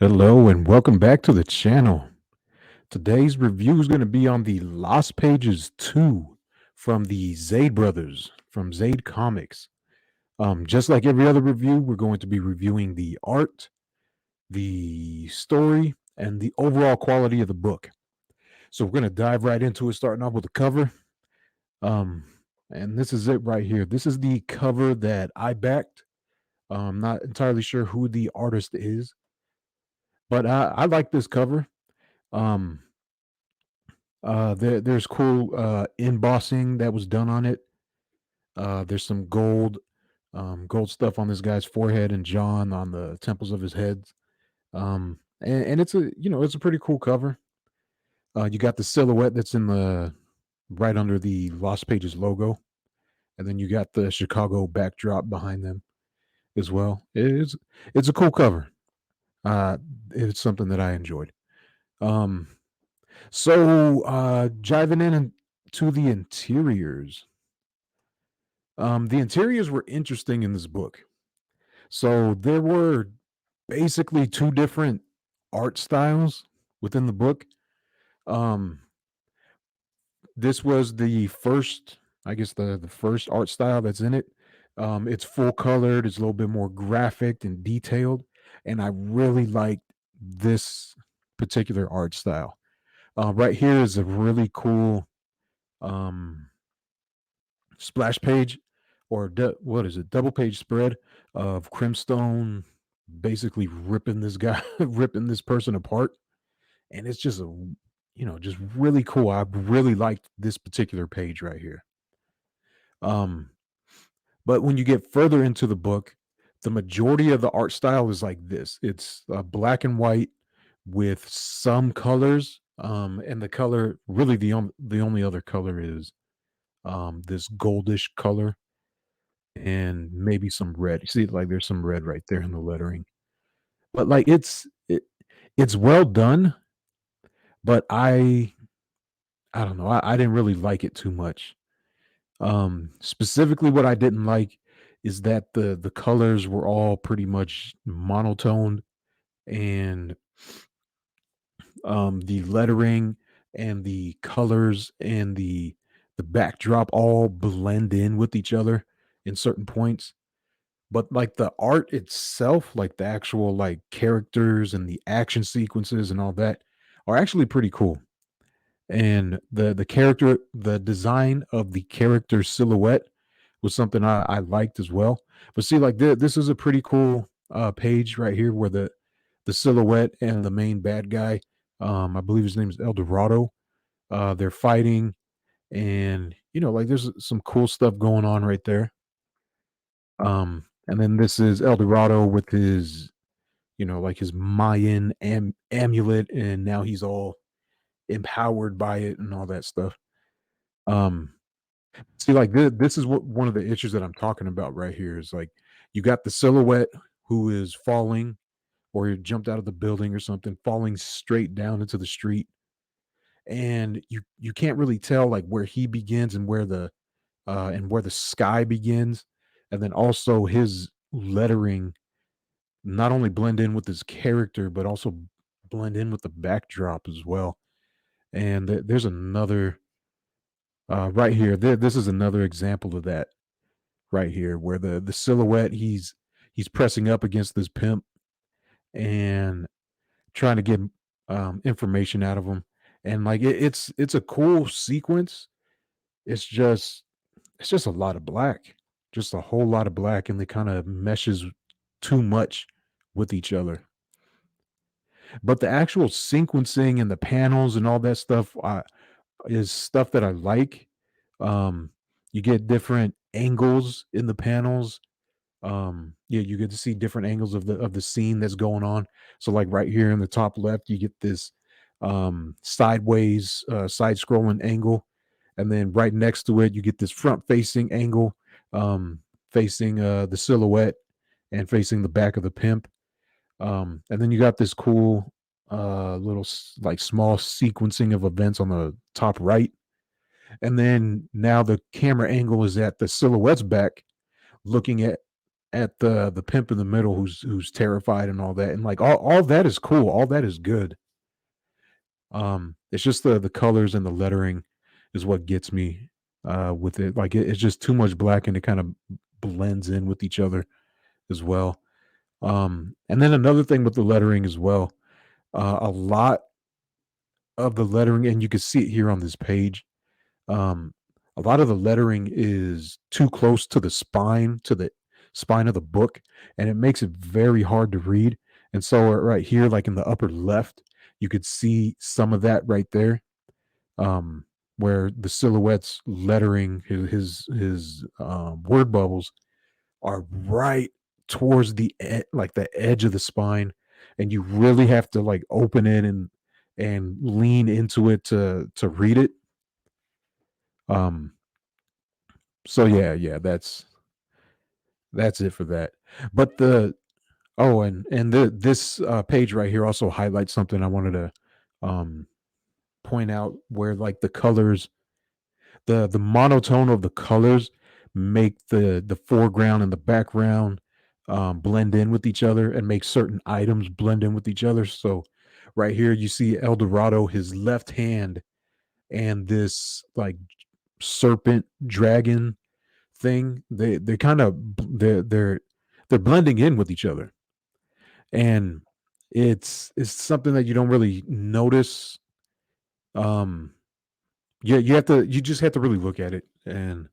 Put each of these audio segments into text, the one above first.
Hello and welcome back to the channel. Today's review is going to be on the Lost Pages 2 from the Zaid brothers from Zaid Comics. Just like every other review, we're going to be reviewing the art, the story, and the overall quality of the book. So we're going to dive right into it, starting off with the cover. Um, and this is it right here. This is the cover that I backed. Not entirely sure who the artist is, but I like this cover. Um, there's cool embossing that was done on it. There's some gold stuff on this guy's forehead and John on the temples of his head. And it's a pretty cool cover. You got the silhouette that's in the right under the Lost Pages logo, and then you got the Chicago backdrop behind them as well. It's a cool cover. Uh, it's something that I enjoyed. Um, so jiving in to the interiors. The interiors were interesting in this book. So there were basically two different art styles within the book. Um, this was the first, I guess the first art style that's in it. It's full colored. It's a little bit more graphic and detailed, and I really liked this particular art style. Right here is a really cool um, splash page or what is it, double page spread of Crimstone basically ripping this guy ripping this person apart, and it's just just really cool. I really liked this particular page right here. um but when you get further into the book, the majority of the art style is like this. It's black and white with some colors, and the color really the only other color is this goldish color and maybe some red. You see, like there's some red right there in the lettering. But like it's well done, but I don't know. I didn't really like it too much. Specifically, what I didn't like is that the colors were all pretty much monotoned, and the lettering and the colors and the backdrop all blend in with each other in certain points. But like the art itself, like the actual like characters and the action sequences and all that are actually pretty cool. And the design of the character silhouette was something I liked as well. But see, like this is a pretty cool page right here where the silhouette and the main bad guy, I believe his name is El Dorado, they're fighting, and like there's some cool stuff going on right there. And then this is El Dorado with his, like his Mayan amulet, and now he's all empowered by it and all that stuff. Um, See, like this is what one of the issues that I'm talking about right here is like you got the silhouette who is falling or he jumped out of the building or something, falling straight down into the street, and you can't really tell like where he begins and where the sky begins, and then also his lettering not only blend in with his character, but also blend in with the backdrop as well. And there's another right here. This is another example of that right here, where the silhouette he's pressing up against this pimp and trying to get information out of him, and like it's a cool sequence. It's just it's just a lot of black, just a whole lot of black, and they kind of meshes too much with each other. But the actual sequencing and the panels and all that stuff is stuff that I like. Um, you get different angles in the panels. Yeah, you get to see different angles of the scene that's going on. So like right here in the top left, you get this sideways side scrolling angle, and then right next to it, you get this front facing angle, facing the silhouette and facing the back of the pimp. And then you got this cool little like small sequencing of events on the top right, and then now the camera angle is at the silhouette's back, looking at the pimp in the middle who's terrified and all that, and like all that is cool, all that is good. It's just the colors and the lettering is what gets me with it. Like it's just too much black and it kind of blends in with each other as well. And then another thing with the lettering as well, a lot of the lettering, and you can see it here on this page. Um, a lot of the lettering is too close to the spine of the book, and it makes it very hard to read. And so, right here, like in the upper left, you could see some of that right there, um, where the silhouettes lettering his word bubbles are right towards like the edge of the spine, and you really have to like open it and lean into it to read it. Um, so yeah, that's it for that. But the oh, and this page right here also highlights something I wanted to um point out where like the colors, the monotone of the colors make the foreground and the background blend in with each other and make certain items blend in with each other. So right here you see El Dorado, his left hand, and this like serpent dragon thing. They kind of they're blending in with each other, and it's something that you don't really notice. Um, yeah, you just have to really look at it, and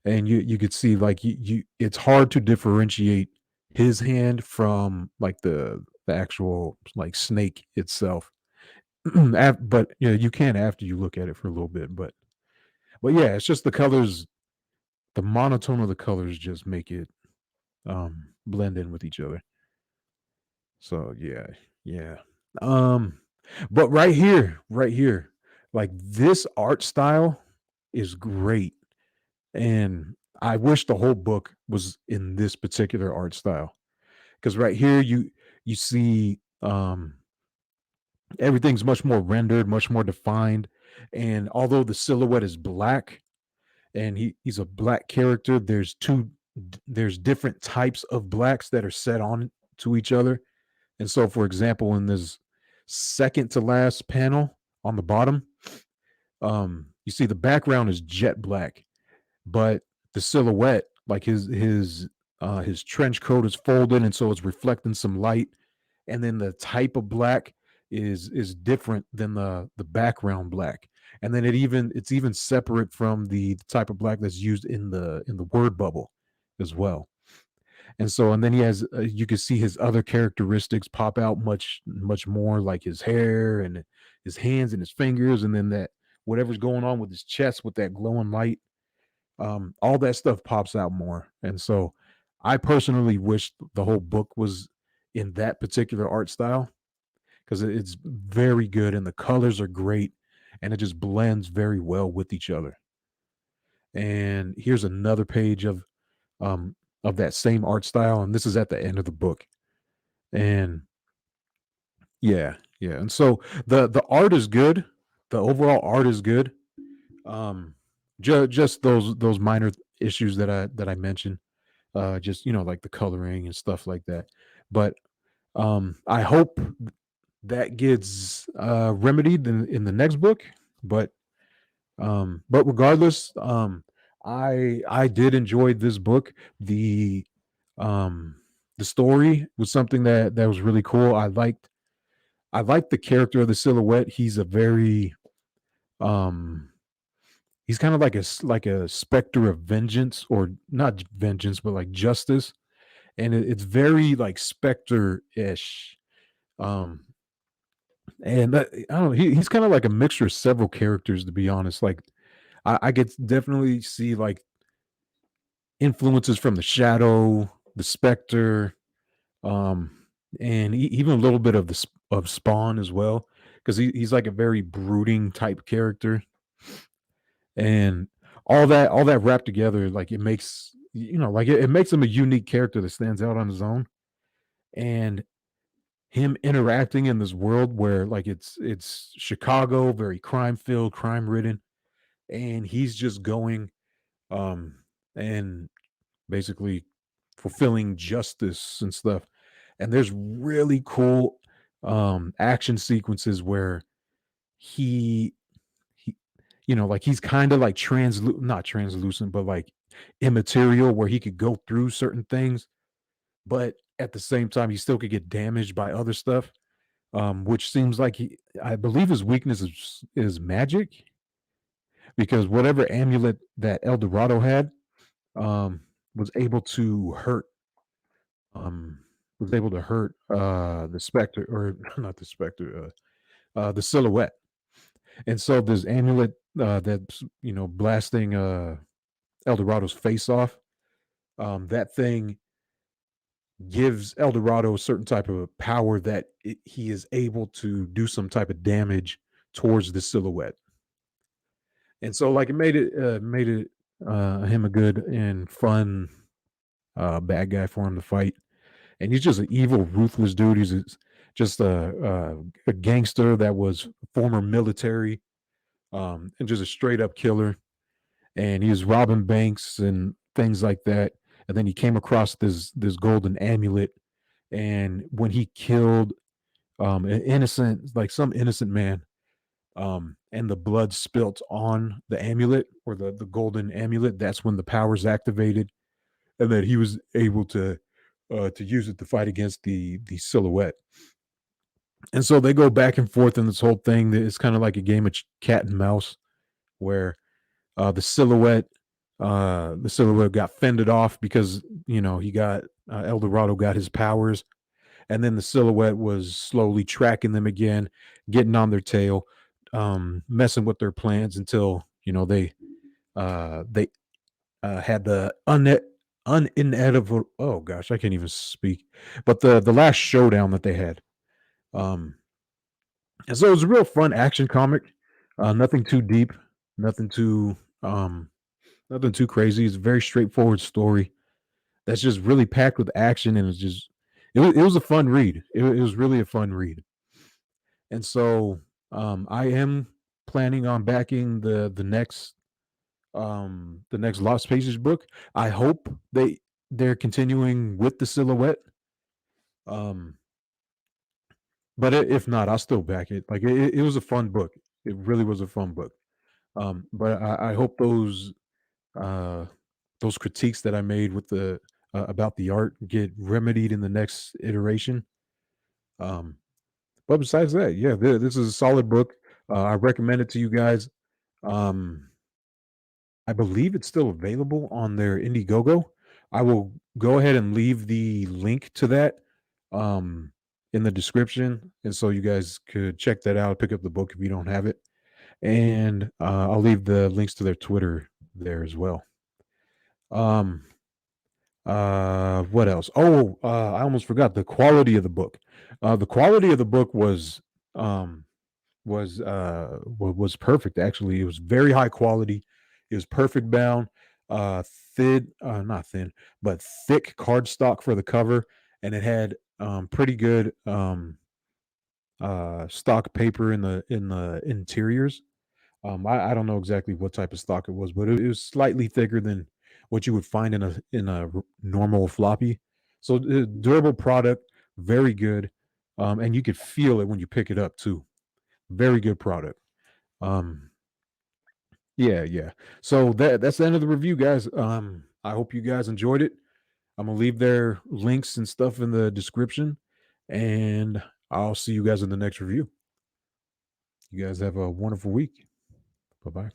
you could see like you it's hard to differentiate his hand from like the actual like snake itself. But you know you can after you look at it for a little bit, but yeah, it's just the colors, the monotone of the colors just make it blend in with each other. So yeah. Um but right here, like this art style is great. And I wish the whole book was in this particular art style. Because right here you see everything's much more rendered, much more defined. And although the silhouette is black and he's a black character, there's different types of blacks that are set on to each other. And so, for example, in this second to last panel on the bottom, you see the background is jet black, but the silhouette, like his trench coat is folded, and so it's reflecting some light. And then the type of black is different than the background black. And then it's even separate from the type of black that's used in the word bubble as well. And so, and then he has, you can see his other characteristics pop out much more, like his hair and his hands and his fingers, and then that whatever's going on with his chest with that glowing light, all that stuff pops out more. And so, I personally wish the whole book was in that particular art style because it's very good and the colors are great, and it just blends very well with each other. And here's another page um of that same art style, and this is at the end of the book. And yeah, and so the art is good. The overall art is good. Um, just those minor issues that I mentioned, just like the coloring and stuff like that. But I hope that gets remedied in the next book. But regardless, I did enjoy this book. Um the story was something that was really cool. I liked the character of the silhouette. He's a very um he's kind of like like a specter of vengeance, or not vengeance but like justice, and it's very like specter-ish. um and I don't know, he's kind of like a mixture of several characters, to be honest. Like I could definitely see like influences from the shadow, the specter, um and even a little bit of of Spawn as well, because he's like a very brooding type character. And all that wrapped together, like it makes, like it makes him a unique character that stands out on his own. And him interacting in this world where like it's Chicago, very crime filled, crime ridden, and he's just going um and basically fulfilling justice and stuff. And there's really cool action sequences where he he like he's kind of like not translucent, but like immaterial, where he could go through certain things, but at the same time he still could get damaged by other stuff. Which seems like I believe his weakness is magic, because whatever amulet that El Dorado had, um, was able to hurt um the specter, or not the specter, the silhouette. And so this amulet, that's blasting El Dorado's face off, that thing gives El Dorado a certain type of power that he is able to do some type of damage towards the silhouette. And so like it made it him a good and fun bad guy for him to fight. And he's just an evil, ruthless dude. Just a gangster that was former military, and just a straight up killer. And he was robbing banks and things like that. And then he came across this golden amulet, and when he killed an innocent, like some innocent man, and the blood spilt on the amulet, or the golden amulet, that's when the powers activated, and that he was able to use it to fight against the silhouette. And so they go back and forth in this whole thing. It's kind of like a game of cat and mouse, where the silhouette got fended off because he got El Dorado got his powers, and then the silhouette was slowly tracking them again, getting on their tail, messing with their plans until they had the uninevitable. Oh gosh, I can't even speak. But the last showdown that they had. Um, and so it was a real fun action comic. Nothing too deep, nothing too um, nothing too crazy. It's a very straightforward story that's just really packed with action, and it was a fun read. It was really a fun read. And so I am planning on backing the next Lost Pages book. I hope they're continuing with the silhouette. Um, but if not, I'll still back it. Like it was a fun book. It really was a fun book. But I hope uh, those critiques that I made with the about the art get remedied in the next iteration. Um, but besides that, yeah, this is a solid book. I recommend it to you guys. Um, I believe it's still available on their Indiegogo. I will go ahead and leave the link to that um, in the description, and so you guys could check that out, pick up the book if you don't have it, and I'll leave the links to their Twitter there as well. Um, what else? Oh, I almost forgot the quality of the book. The quality of the book um, was perfect. Actually, it was very high quality. It was perfect bound, uh, not thin, but thick cardstock for the cover, and it had pretty good stock paper in the interiors. I don't know exactly what type of stock it was, but it was slightly thicker than what you would find in a normal floppy. So durable product, very good, and you could feel it when you pick it up too. Very good product. Um, yeah, yeah. So that's the end of the review, guys. I hope you guys enjoyed it. I'm gonna leave their links and stuff in the description, and I'll see you guys in the next review. You guys have a wonderful week. Bye bye.